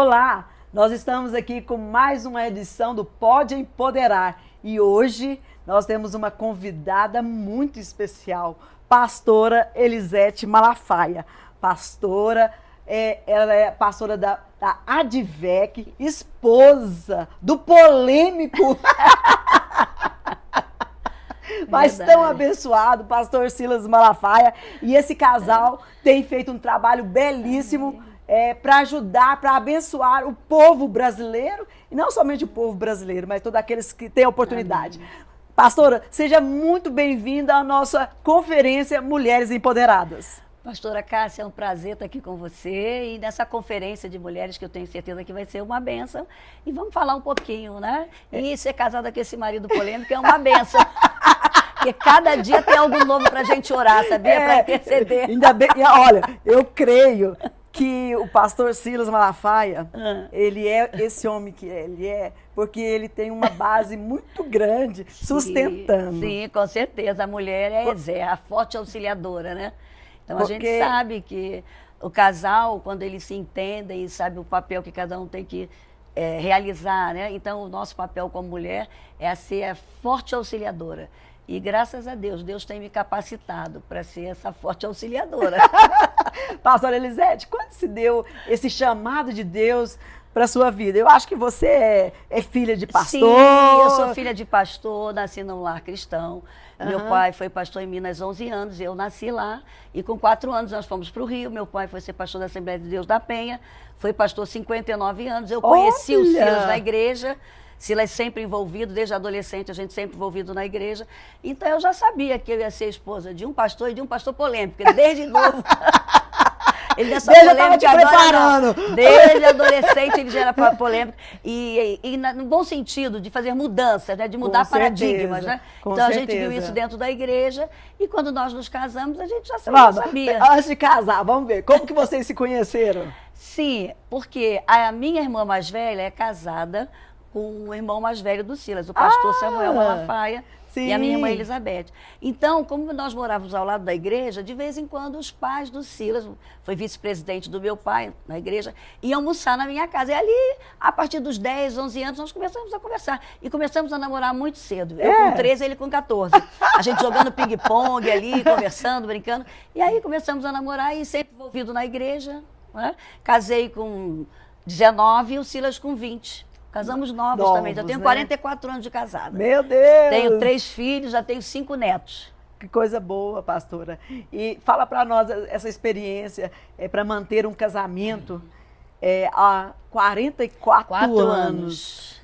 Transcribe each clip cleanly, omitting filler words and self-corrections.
Olá, nós estamos aqui com mais uma edição do Pode Empoderar e hoje nós temos uma convidada muito especial, pastora Elisete Malafaia. Pastora, ela é pastora da Advec, esposa do polêmico, mas tão abençoado, pastor Silas Malafaia. E esse casal tem feito um trabalho belíssimo para ajudar, para abençoar o povo brasileiro, e não somente o povo brasileiro, mas todos aqueles que têm a oportunidade. Amém. Pastora, seja muito bem-vinda à nossa conferência Mulheres Empoderadas. Pastora Cássia, é um prazer estar aqui com você e nessa conferência de mulheres que eu tenho certeza que vai ser uma bênção. E vamos falar um pouquinho, né? E ser casada com esse marido polêmico é uma bênção. Porque cada dia tem algo novo para a gente orar, sabia? Para interceder. Ainda bem, olha, eu creio que o pastor Silas Malafaia, ele é esse homem que ele é, porque ele tem uma base muito grande sustentando. Sim, com certeza. A mulher é a forte auxiliadora, né? Então, a gente sabe que o casal, quando eles se entendem e sabe o papel que cada um tem que realizar, né? Então, o nosso papel como mulher é ser a forte auxiliadora. E, graças a Deus, Deus tem me capacitado para ser essa forte auxiliadora. Pastora Elisete, quando se deu esse chamado de Deus para a sua vida? Eu acho que você é filha de pastor. Sim, eu sou filha de pastor, nasci num lar cristão. Meu pai foi pastor em Minas 11 anos, eu nasci lá. E com 4 anos nós fomos para o Rio. Meu pai foi ser pastor da Assembleia de Deus da Penha. Foi pastor 59 anos. Eu conheci o Silas na igreja. Silas sempre envolvido, desde adolescente, a gente sempre envolvido na igreja. Então eu já sabia que eu ia ser esposa de um pastor e de um pastor polêmico, desde novo. Ele já estava te preparando. Desde adolescente ele já era polêmico. E no bom sentido, de fazer mudanças, né? De mudar paradigmas. Né? Então a gente viu isso dentro da igreja e quando nós nos casamos, a gente já sabia. Antes de casar, vamos ver, como que vocês se conheceram? Sim, porque a minha irmã mais velha é casada com o irmão mais velho do Silas, o pastor Samuel Malafaia. Sim. E a minha irmã Elizabeth. Então, como nós morávamos ao lado da igreja, de vez em quando os pais do Silas, foi vice-presidente do meu pai na igreja, iam almoçar na minha casa. E ali, a partir dos 10, 11 anos, nós começamos a conversar. E começamos a namorar muito cedo. Eu com 13, ele com 14. A gente jogando ping-pong ali, conversando, brincando. E aí começamos a namorar e sempre envolvido na igreja. Né? Casei com 19 e o Silas com 20. Casamos novos também, já tenho 44 anos de casada. Meu Deus! Tenho 3 filhos, já tenho 5 netos. Que coisa boa, pastora. E fala para nós essa experiência para manter um casamento há 44 anos.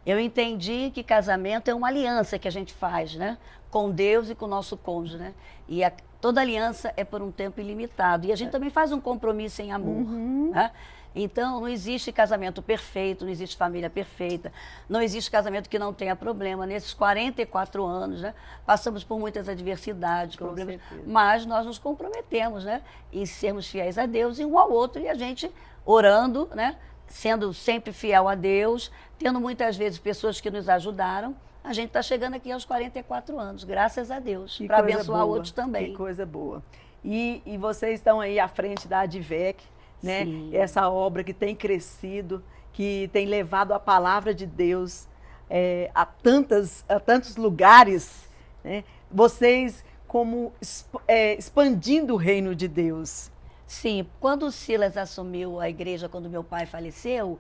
Eu entendi que casamento é uma aliança que a gente faz, né? Com Deus e com o nosso cônjuge, né? E toda aliança é por um tempo ilimitado. E a gente também faz um compromisso em amor, né? Então, não existe casamento perfeito, não existe família perfeita, não existe casamento que não tenha problema. Nesses 44 anos, né, passamos por muitas adversidades, problemas, mas nós nos comprometemos, né, em sermos fiéis a Deus e um ao outro, e a gente orando, né, sendo sempre fiel a Deus, tendo muitas vezes pessoas que nos ajudaram. A gente está chegando aqui aos 44 anos, graças a Deus, para abençoar outros também. Que coisa boa. E vocês estão aí à frente da Advec, né? Essa obra que tem crescido, que tem levado a palavra de Deus a tantos lugares, né? Vocês como expandindo o reino de Deus. Sim, quando o Silas assumiu a igreja, quando meu pai faleceu,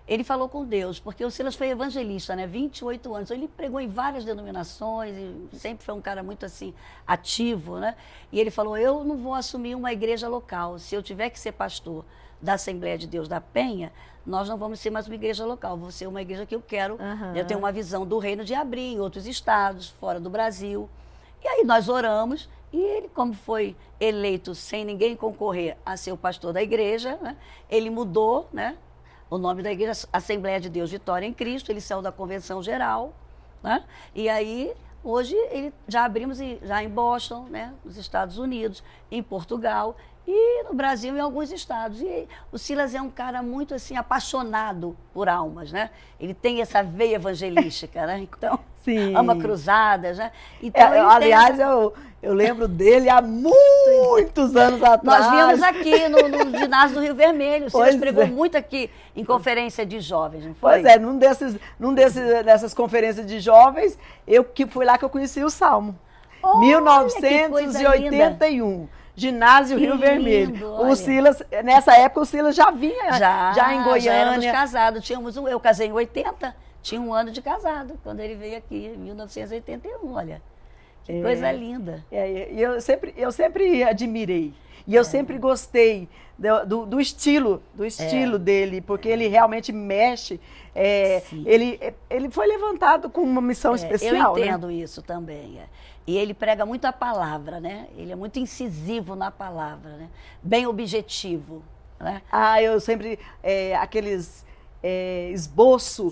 ele falou com Deus, porque o Silas foi evangelista, né? 28 anos. Ele pregou em várias denominações e sempre foi um cara muito assim, ativo, né? E ele falou, eu não vou assumir uma igreja local. Se eu tiver que ser pastor da Assembleia de Deus da Penha, nós não vamos ser mais uma igreja local. Vou ser uma igreja que eu quero. Eu tenho uma visão do reino de abrir em outros estados, fora do Brasil. E aí nós oramos e ele, como foi eleito sem ninguém concorrer a ser o pastor da igreja, né? Ele mudou, né? O nome da igreja, Assembleia de Deus Vitória em Cristo, ele saiu da Convenção Geral, né? E aí, hoje, já abrimos já em Boston, né? Nos Estados Unidos, em Portugal e no Brasil, em alguns estados. E o Silas é um cara muito, assim, apaixonado por almas, né? Ele tem essa veia evangelística, né? Então, ama cruzadas, né? Então, aliás, eu lembro dele há muitos muitos anos atrás. Nós vimos aqui no ginásio do Rio Vermelho. O Silas pregou é. muito aqui em conferência de jovens, não foi? Pois é, dessas conferências de jovens, que fui lá que eu conheci o Salmo. Olha, 1981. Ginásio Que Rio Vermelho. lindo, O olha. Silas, nessa época, o Silas já vinha já em Já éramos Goiânia. casados. Eu casei em 80, tinha 1 ano de casado, quando ele veio aqui, em 1981, olha. Que coisa linda. E eu sempre admirei. E eu sempre gostei do estilo dele, porque ele realmente mexe. Ele foi levantado com uma missão especial. Eu entendo isso também. E ele prega muito a palavra, né? Ele é muito incisivo na palavra, né? Bem objetivo, né? Eu sempre, aqueles esboço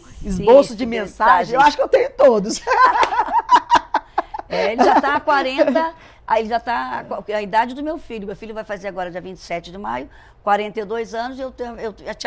de mensagem, eu acho que eu tenho todos. Ele já está a 40, aí ele já está a idade do meu filho. Meu filho vai fazer agora, dia 27 de maio, 42 anos. Eu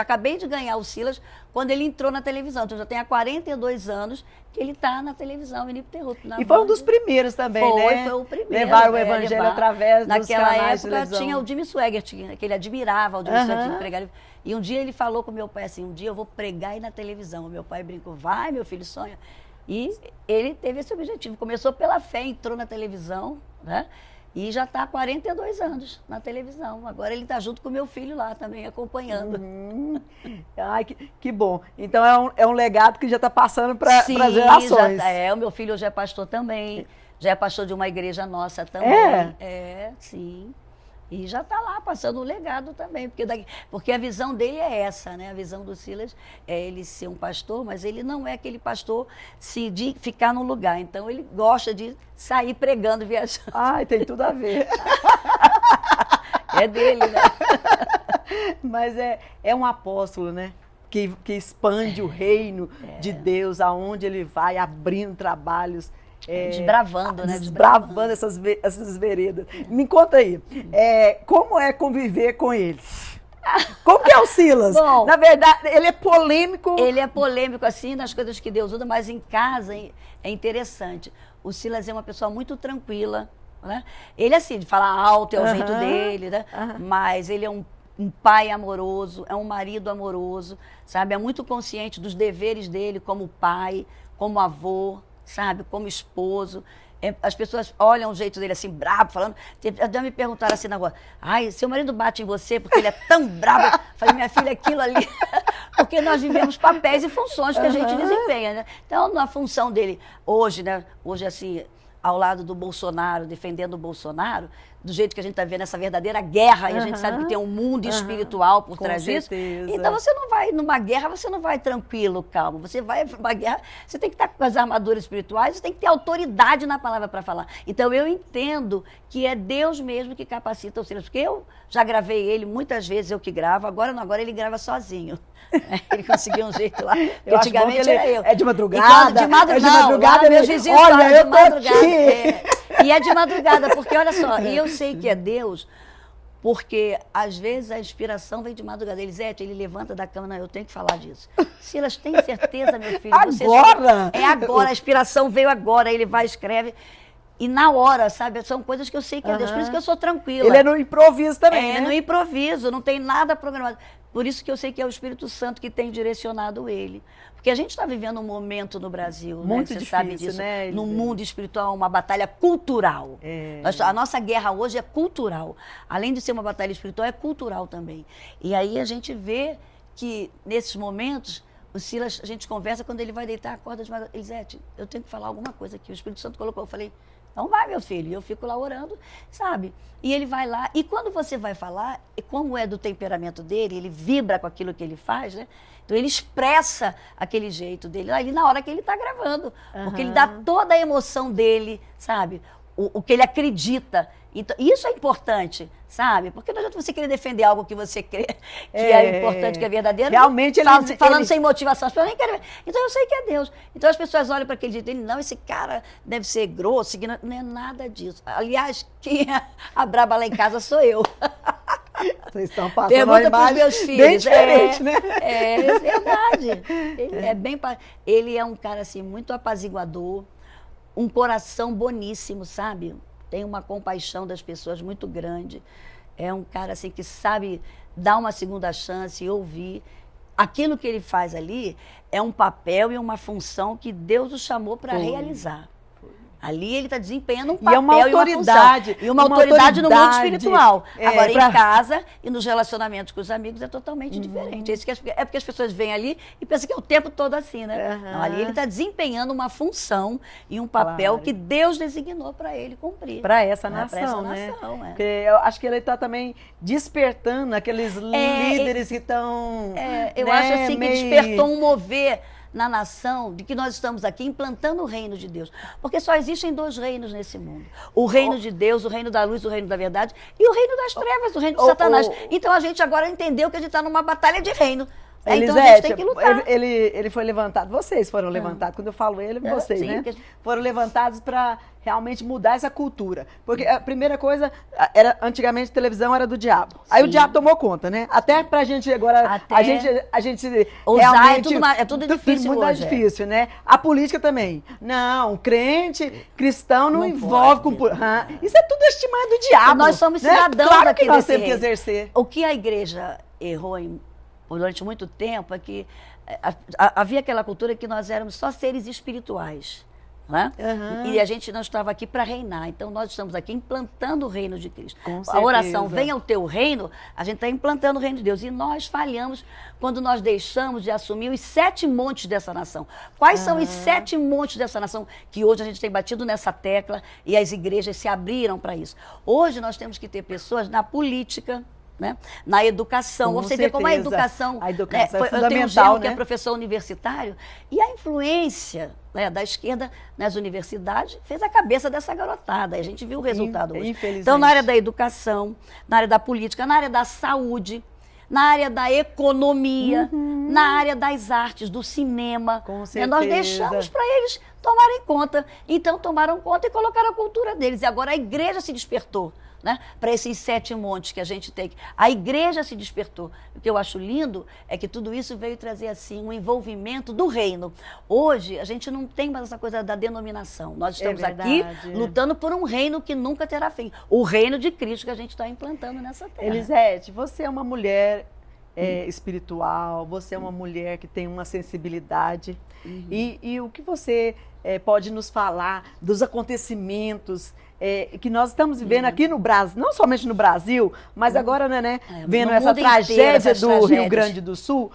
acabei de ganhar o Silas quando ele entrou na televisão. Então, já tem há 42 anos que ele está na televisão, ininterrupto. E foi um dos primeiros também, né? Foi o primeiro. Levaram o evangelho através dos canais de televisão. Naquela época tinha o Jimmy Swaggart, que ele admirava o Jimmy Swaggart pregar. E um dia ele falou com meu pai assim, um dia eu vou pregar aí na televisão. O meu pai brincou, vai, meu filho, sonha. E ele teve esse objetivo. Começou pela fé, entrou na televisão, né? E já está há 42 anos na televisão. Agora ele está junto com o meu filho lá também, acompanhando. Ai, que bom. Então é um legado que já está passando para gerações. O meu filho hoje é pastor também. Já é pastor de uma igreja nossa também. Sim. E já está lá, passando um legado também. Porque a visão dele é essa, né? A visão do Silas é ele ser um pastor, mas ele não é aquele pastor de ficar no lugar. Então, ele gosta de sair pregando, viajando. Ai, tem tudo a ver. É dele, né? Mas é um apóstolo, né? Que expande o reino de Deus, aonde ele vai, abrindo trabalhos. Desbravando, né? Desbravando essas veredas. Me conta aí, como é conviver com ele? Como que é o Silas? Bom, na verdade, ele é polêmico. Ele é polêmico, assim, nas coisas que Deus usa, mas em casa é interessante. O Silas é uma pessoa muito tranquila, né? Ele, assim, de falar alto, é o jeito dele, né? Mas ele é um pai amoroso, é um marido amoroso, sabe? É muito consciente dos deveres dele como pai, como avô, sabe, como esposo. As pessoas olham o jeito dele assim, brabo, falando. Já me perguntaram assim na rua, ai, seu marido bate em você porque ele é tão brabo. Eu falei, minha filha, aquilo ali. Porque nós vivemos papéis e funções que a gente desempenha, né? Então, na função dele, hoje, né? Hoje, assim, ao lado do Bolsonaro, defendendo o Bolsonaro, do jeito que a gente está vendo essa verdadeira guerra, e a gente sabe que tem um mundo espiritual por trás disso. Então você não vai, numa guerra, você não vai tranquilo, calmo. Você vai para uma guerra, você tem que estar com as armaduras espirituais, você tem que ter autoridade na palavra para falar. Então eu entendo que é Deus mesmo que capacita o Silas, porque eu já gravei ele muitas vezes, eu que gravo, agora ele grava sozinho. Ele conseguiu um jeito lá, porque antigamente era eu. É de madrugada? De madrugada, meus vizinhos falam de madrugada. E é de madrugada, porque olha só, e eu sei que é Deus, porque às vezes a inspiração vem de madrugada. Elisete, ele levanta da cama, não, eu tenho que falar disso. Silas, tem certeza, meu filho? Agora? É agora, a inspiração veio agora, ele vai, escreve. E na hora, sabe, são coisas que eu sei que é Deus, por isso que eu sou tranquila. Ele é no improviso também, né? No improviso, não tem nada programado. Por isso que eu sei que é o Espírito Santo que tem direcionado ele. Porque a gente está vivendo um momento no Brasil, muito né? Você difícil, sabe disso, né? No mundo espiritual, uma batalha cultural. A nossa guerra hoje é cultural. Além de ser uma batalha espiritual, é cultural também. E aí a gente vê que, nesses momentos, o Silas, a gente conversa, quando ele vai deitar, acorda de madrugada. Elisete, eu tenho que falar alguma coisa aqui. O Espírito Santo colocou, eu falei, então vai, meu filho. E eu fico lá orando, sabe? E ele vai lá. E quando você vai falar, como é do temperamento dele, ele vibra com aquilo que ele faz, né? Então ele expressa aquele jeito dele ali na hora que ele está gravando. Porque ele dá toda a emoção dele, sabe? O que ele acredita. Então, isso é importante, sabe? Porque não adianta você querer defender algo que você crê que é importante, que é verdadeiro. Realmente falando sem motivação, as pessoas nem querem ver. Então eu sei que é Deus. Então as pessoas olham para aquele jeito dele, não, esse cara deve ser grosso, não é nada disso. Aliás, quem é a braba lá em casa sou eu. Vocês estão passando Pergunta para os meus filhos. Bem diferente, né? É verdade. Ele é um cara assim, muito apaziguador, um coração boníssimo, sabe? tem uma compaixão das pessoas muito grande. É um cara assim que sabe dar uma segunda chance e ouvir. Aquilo que ele faz ali é um papel e uma função que Deus o chamou para realizar. Ali ele está desempenhando um papel e uma autoridade. E uma autoridade no mundo espiritual. Agora, em casa e nos relacionamentos com os amigos é totalmente diferente. É porque as pessoas vêm ali e pensam que é o tempo todo assim, né? Não, ali ele está desempenhando uma função e um papel que Deus designou para ele cumprir. Para essa nação, né? Porque eu acho que ele está também despertando aqueles líderes que estão... eu acho assim que despertou um mover na nação, de que nós estamos aqui implantando o reino de Deus. Porque só existem 2 reinos nesse mundo. O reino de Deus, o reino da luz, o reino da verdade, e o reino das trevas, o reino de Satanás. Então a gente agora entendeu que a gente está numa batalha de reino. Então a gente tem que lutar. Ele foi levantado, vocês foram levantados, quando eu falo ele, vocês, sim, né? Foram levantados para realmente mudar essa cultura. Porque a primeira coisa, antigamente a televisão era do diabo. Sim. Aí o diabo tomou conta, né? Até pra gente agora, a gente usar, realmente... É tudo difícil muito hoje. Difícil, né? A política também. Não, crente, cristão não envolve com... Isso é tudo estimado do diabo. Nós somos cidadãos, né? Claro aqui que nós desse temos que reino. exercer. O que a igreja errou durante muito tempo é que havia aquela cultura que nós éramos só seres espirituais, né? E a gente não estava aqui para reinar. Então nós estamos aqui implantando o reino de Cristo. A oração, venha o teu reino, a gente está implantando o reino de Deus. E nós falhamos quando nós deixamos de assumir os 7 montes dessa nação. Quais são os 7 montes dessa nação que hoje a gente tem batido nessa tecla e as igrejas se abriram para isso? Hoje nós temos que ter pessoas na política, né? Na educação. Você vê como a educação é fundamental, eu tenho um genro que é professor universitário e a influência, né, da esquerda nas universidades fez a cabeça dessa garotada. A gente viu o resultado hoje. Então, na área da educação, na área da política, na área da saúde, na área da economia, na área das artes, do cinema. Com certeza. Nós deixamos para eles tomarem conta. Então, tomaram conta e colocaram a cultura deles. E agora a igreja se despertou, né, para esses 7 montes que a gente tem. A igreja se despertou. O que eu acho lindo é que tudo isso veio trazer assim um envolvimento do reino. Hoje, a gente não tem mais essa coisa da denominação. Nós estamos aqui lutando por um reino que nunca terá fim. O reino de Cristo que a gente está implantando nessa terra. Elisete, você é uma mulher espiritual, você é uma mulher que tem uma sensibilidade. E o que você pode nos falar dos acontecimentos que nós estamos vivendo aqui no Brasil, não somente no Brasil, mas agora, né, vendo essa tragédia do Rio Grande do Sul,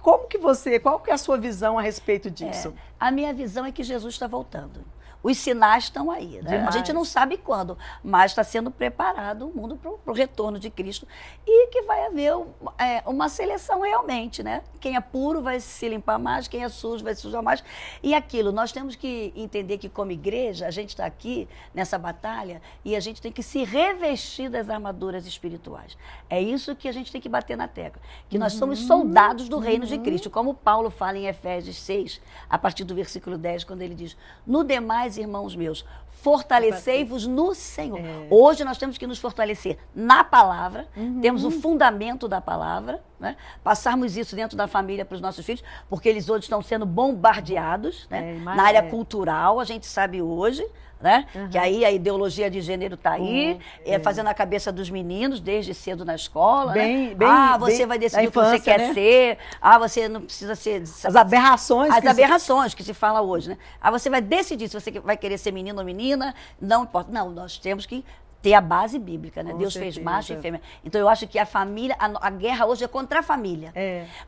qual que é a sua visão a respeito disso? A minha visão é que Jesus está voltando. Os sinais estão aí, né? A gente não sabe quando, mas está sendo preparado o mundo para o retorno de Cristo e que vai haver uma seleção realmente, né? Quem é puro vai se limpar mais, quem é sujo vai se sujar mais. E aquilo, nós temos que entender que como igreja, a gente está aqui nessa batalha e a gente tem que se revestir das armaduras espirituais. É isso que a gente tem que bater na tecla, que nós somos soldados do reino de Cristo, como Paulo fala em Efésios 6, a partir do versículo 10, quando ele diz, no demais, irmãos meus, fortalecei-vos no Senhor. Hoje nós temos que nos fortalecer na palavra, temos o fundamento da palavra, né? Passarmos isso dentro da família para os nossos filhos, porque eles hoje estão sendo bombardeados, né? Na área cultural, a gente sabe hoje, né? Que aí a ideologia de gênero está aí, fazendo a cabeça dos meninos desde cedo na escola. Você vai decidir o que você quer ser. Você não precisa ser... As aberrações. As aberrações que se fala hoje, né? Você vai decidir se você vai querer ser menino ou menina, não importa. Não, nós temos que ter a base bíblica, né? Deus fez macho e fêmea. Então eu acho que a família, a guerra hoje é contra a família.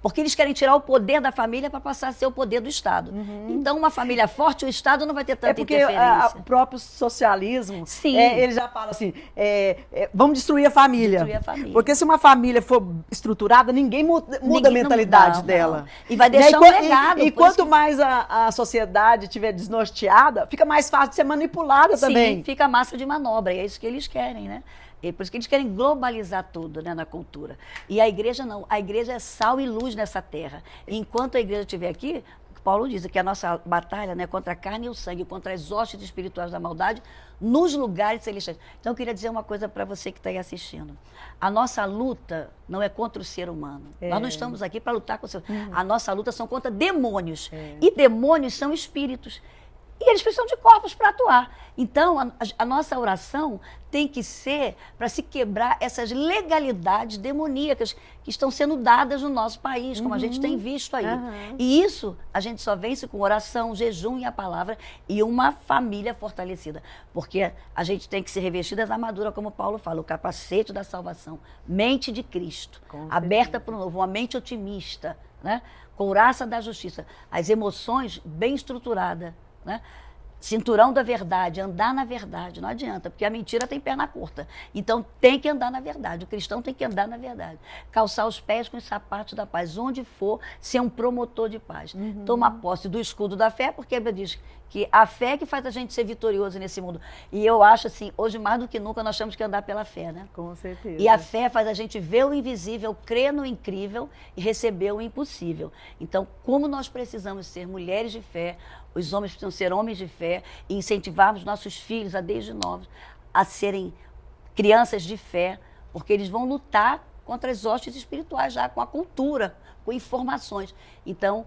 Porque eles querem tirar o poder da família para passar a ser o poder do Estado. Então uma família forte, o Estado não vai ter tanta interferência. O próprio socialismo, ele já fala assim, vamos destruir a família. Porque se uma família for estruturada, ninguém muda a mentalidade dela. E vai deixar um legado. E quanto mais a sociedade estiver desnorteada, fica mais fácil de ser manipulada também. Sim, fica massa de manobra, e é isso que eles querem, né? E por isso que eles querem globalizar tudo, né, na cultura. E a igreja não. A igreja é sal e luz nessa terra. E enquanto a igreja estiver aqui, Paulo diz que a nossa batalha, né, contra a carne e o sangue, contra as hostes espirituais da maldade, nos lugares celestiais. Então eu queria dizer uma coisa para você que está aí assistindo. A nossa luta não é contra o ser humano. Nós não estamos aqui para lutar com o ser humano. A nossa luta são contra demônios. E demônios são espíritos. E eles precisam de corpos para atuar. Então, a nossa oração tem que ser para se quebrar essas legalidades demoníacas que estão sendo dadas no nosso país, como a gente tem visto aí. E isso a gente só vence com oração, jejum e a palavra e uma família fortalecida. Porque a gente tem que se revestir das armaduras, como Paulo fala, o capacete da salvação, mente de Cristo, aberta para o novo, uma mente otimista, né? Couraça da justiça, as emoções bem estruturadas, né? Cinturão da verdade, andar na verdade, não adianta, porque a mentira tem perna curta. Então tem que andar na verdade, o cristão tem que andar na verdade. Calçar os pés com os sapatos da paz, onde for, ser um promotor de paz. Tomar posse do escudo da fé, porque a Bíblia diz que a fé é que faz a gente ser vitorioso nesse mundo. E eu acho assim, hoje mais do que nunca nós temos que andar pela fé, né? Com certeza. E a fé faz a gente ver o invisível, crer no incrível e receber o impossível. Então, como nós precisamos ser mulheres de fé, os homens precisam ser homens de fé e incentivarmos nossos filhos, desde novos, a serem crianças de fé, porque eles vão lutar contra as hostes espirituais já, com a cultura, com informações. Então,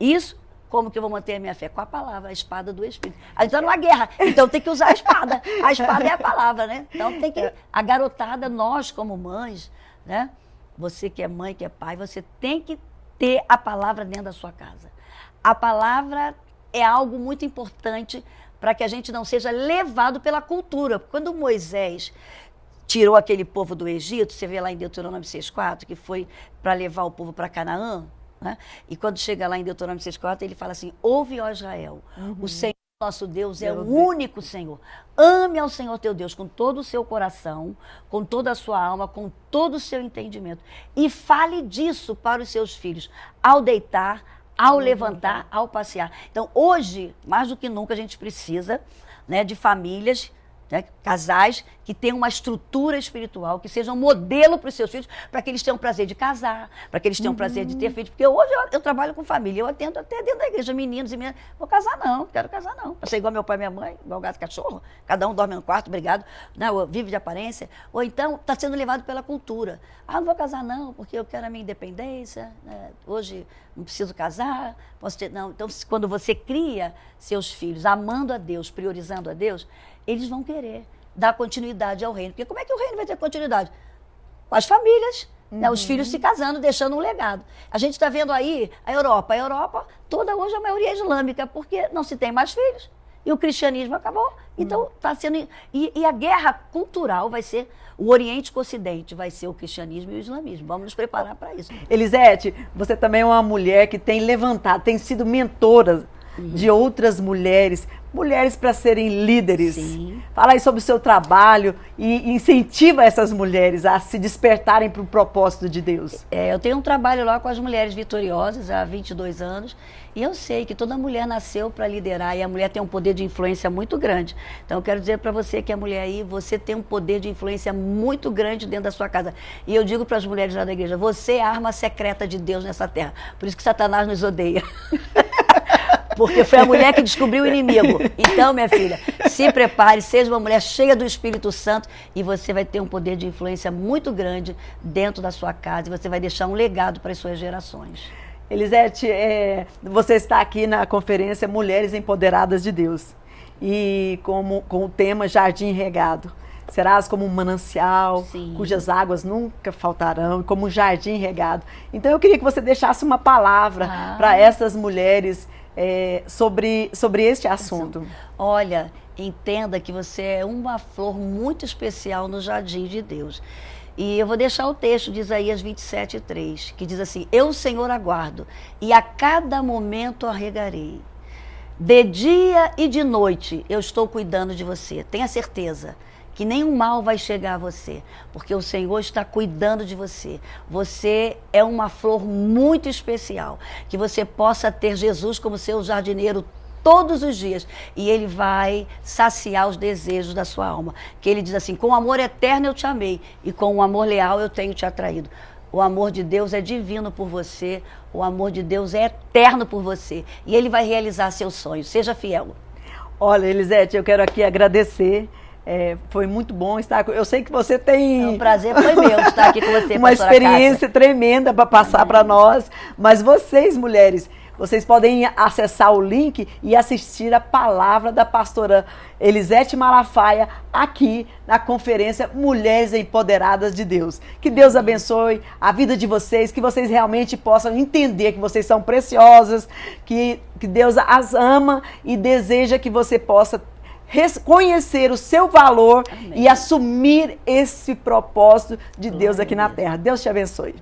isso, como que eu vou manter a minha fé? Com a palavra, a espada do Espírito. A gente está numa guerra, então tem que usar a espada. A espada é a palavra, né? Então tem que... A garotada, nós como mães, né? Você que é mãe, que é pai, você tem que ter a palavra dentro da sua casa. A palavra é algo muito importante para que a gente não seja levado pela cultura. Quando Moisés tirou aquele povo do Egito, você vê lá em Deuteronômio 6,4, que foi para levar o povo para Canaã, né? E quando chega lá em Deuteronômio 6,4, ele fala assim, ouve, ó Israel, o Senhor nosso Deus é o único Senhor. Ame ao Senhor teu Deus com todo o seu coração, com toda a sua alma, com todo o seu entendimento. E fale disso para os seus filhos, ao deitar, ao levantar, ao passear. Então, hoje, mais do que nunca, a gente precisa, né, de famílias, né, casais que tenham uma estrutura espiritual, que sejam modelo para os seus filhos, para que eles tenham prazer de casar, para que eles tenham prazer de ter filhos. Porque hoje eu trabalho com família, eu atendo até dentro da igreja, meninos e meninas. Vou casar não quero casar não. Para ser igual meu pai e minha mãe, igual gato e cachorro, cada um dorme no quarto, obrigado, né, ou vive de aparência. Ou então está sendo levado pela cultura. Não vou casar não, porque eu quero a minha independência, né, hoje não preciso casar, posso ter... Não. Então, quando você cria seus filhos amando a Deus, priorizando a Deus, eles vão querer dar continuidade ao reino. Porque como é que o reino vai ter continuidade? Com as famílias, né? Os filhos se casando, deixando um legado. A gente está vendo aí a Europa. A Europa, toda hoje, a maioria é islâmica, porque não se tem mais filhos. E o cristianismo acabou. Então, está sendo... E a guerra cultural vai ser... O Oriente com o Ocidente vai ser o cristianismo e o islamismo. Vamos nos preparar para isso. Elisete, você também é uma mulher que tem levantado, tem sido mentora de outras mulheres para serem líderes. Sim. Fala aí sobre o seu trabalho e incentiva essas mulheres a se despertarem para o propósito de Deus. Eu tenho um trabalho lá com as mulheres vitoriosas há 22 anos e eu sei que toda mulher nasceu para liderar e a mulher tem um poder de influência muito grande. Então eu quero dizer para você que a mulher aí, você tem um poder de influência muito grande dentro da sua casa. E eu digo para as mulheres lá da igreja, você é a arma secreta de Deus nessa terra. Por isso que Satanás nos odeia. Porque foi a mulher que descobriu o inimigo. Então, minha filha, se prepare, seja uma mulher cheia do Espírito Santo e você vai ter um poder de influência muito grande dentro da sua casa e você vai deixar um legado para as suas gerações. Elisete, você está aqui na conferência Mulheres Empoderadas de Deus e com o tema Jardim Regado. Serás como um manancial, sim, cujas águas nunca faltarão, como um jardim regado. Então eu queria que você deixasse uma palavra para essas mulheres sobre este assunto. Olha, entenda que você é uma flor muito especial no jardim de Deus. E eu vou deixar o texto de Isaías 27:3, que diz assim, eu, Senhor, aguardo, e a cada momento a regarei. De dia e de noite eu estou cuidando de você, tenha certeza que nenhum mal vai chegar a você, porque o Senhor está cuidando de você. Você é uma flor muito especial, que você possa ter Jesus como seu jardineiro todos os dias, e Ele vai saciar os desejos da sua alma. Que Ele diz assim, com amor eterno eu te amei, e com um amor leal eu tenho te atraído. O amor de Deus é divino por você, o amor de Deus é eterno por você, e Ele vai realizar seus sonhos. Seja fiel. Olha, Elisete, eu quero aqui agradecer. Foi muito bom estar com... Eu sei que você tem... O prazer foi meu estar aqui com você, uma experiência tremenda para passar para nós. Mas vocês, mulheres, vocês podem acessar o link e assistir a palavra da pastora Elisete Malafaia aqui na conferência Mulheres Empoderadas de Deus. Que Deus abençoe a vida de vocês, que vocês realmente possam entender que vocês são preciosas, que Deus as ama e deseja que você possa reconhecer o seu valor. Amém. E assumir esse propósito de Deus aqui na terra. Deus te abençoe.